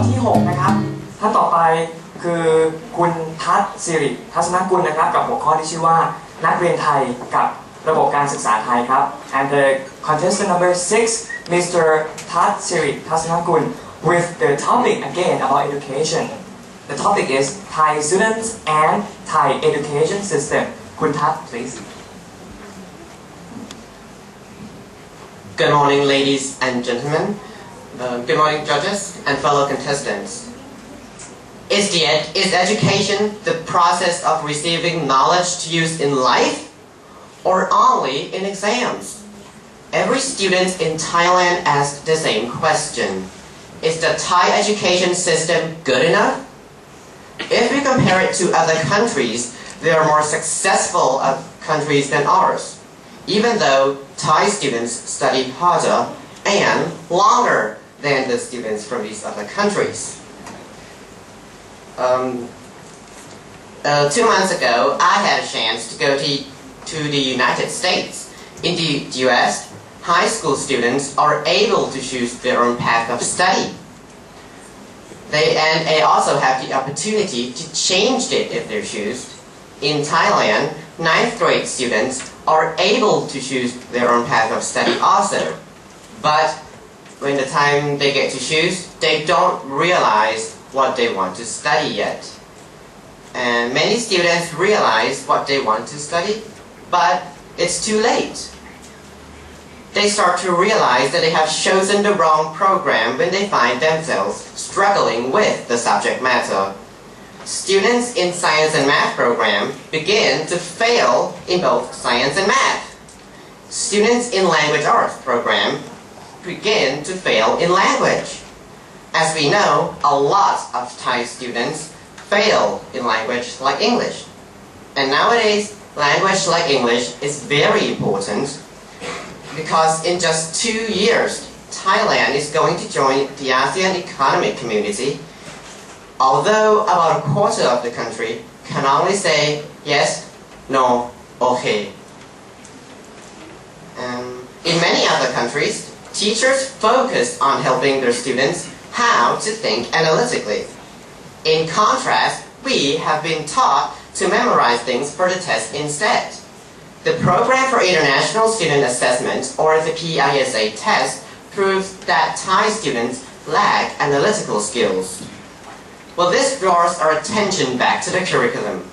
ที่6นะครับท่านต่อไปคือคุณทัศน์สิริทัศนกุลนะครับกับหัวข้อที่ชื่อว่านักเรียนไทยกับระบบการศึกษาไทยครับ and the contestant number 6 Mr. ทัศน์สิริทัศนกุล with the topic again about education. The topic is Thai students and Thai education system. คุณทัศน์ please. Good morning, ladies and gentlemen. Good morning, judges and fellow contestants. Is education the process of receiving knowledge to use in life or only in exams? Every student in Thailand asks the same question. Is the Thai education system good enough? If we compare it to other countries, they are more successful countries than ours, even though Thai students study harder and longer than the students from these other countries. 2 months ago, I had a chance to go to the United States. In the US, high school students are able to choose their own path of study. They also have the opportunity to change it if they choose. In Thailand, 9th grade students are able to choose their own path of study also. But when the time they get to choose, they don't realize what they want to study yet. And many students realize what they want to study, but it's too late. They start to realize that they have chosen the wrong program when they find themselves struggling with the subject matter. Students in science and math program begin to fail in both science and math. Students in language arts program begin to fail in language. As we know, a lot of Thai students fail in language like English. And nowadays, language like English is very important because in just 2 years, Thailand is going to join the ASEAN Economic Community. Although about a quarter of the country can only say yes, no, okay. In many other countries, teachers focus on helping their students how to think analytically. In contrast, we have been taught to memorize things for the test instead. The Program for International Student Assessment, or the PISA test, proves that Thai students lack analytical skills. Well, this draws our attention back to the curriculum.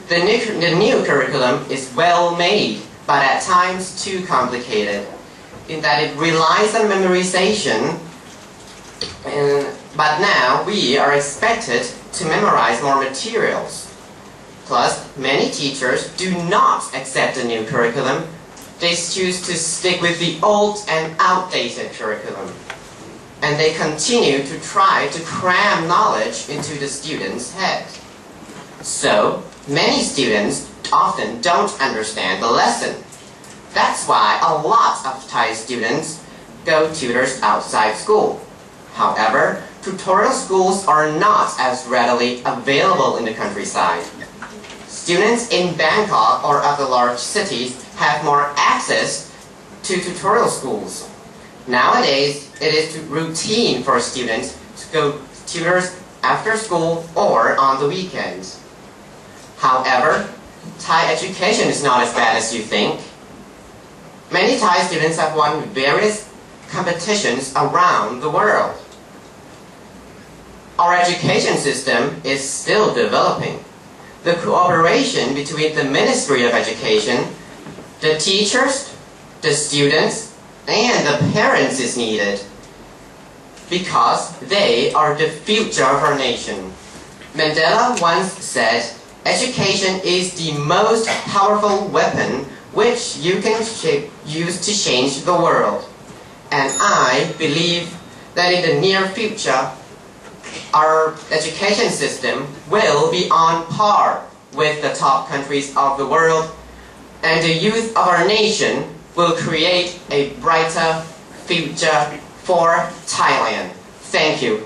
The new curriculum is well made, but at times too complicated, in that it relies on memorization. But now we are expected to memorize more materials. Plus, many teachers do not accept the new curriculum. They choose to stick with the old and outdated curriculum. And they continue to try to cram knowledge into the students' head. So, many students often don't understand the lesson. That's why a lot of Thai students go tutors outside school. However, tutorial schools are not as readily available in the countryside. Students in Bangkok or other large cities have more access to tutorial schools. Nowadays, it is routine for students to go to tutors after school or on the weekends. However, Thai education is not as bad as you think. Many Thai students have won various competitions around the world. Our education system is still developing. The cooperation between the Ministry of Education, the teachers, the students, and the parents is needed because they are the future of our nation. Mandela once said, education is the most powerful weapon which you can use to change the world. And I believe that in the near future, our education system will be on par with the top countries of the world, and the youth of our nation will create a brighter future for Thailand. Thank you.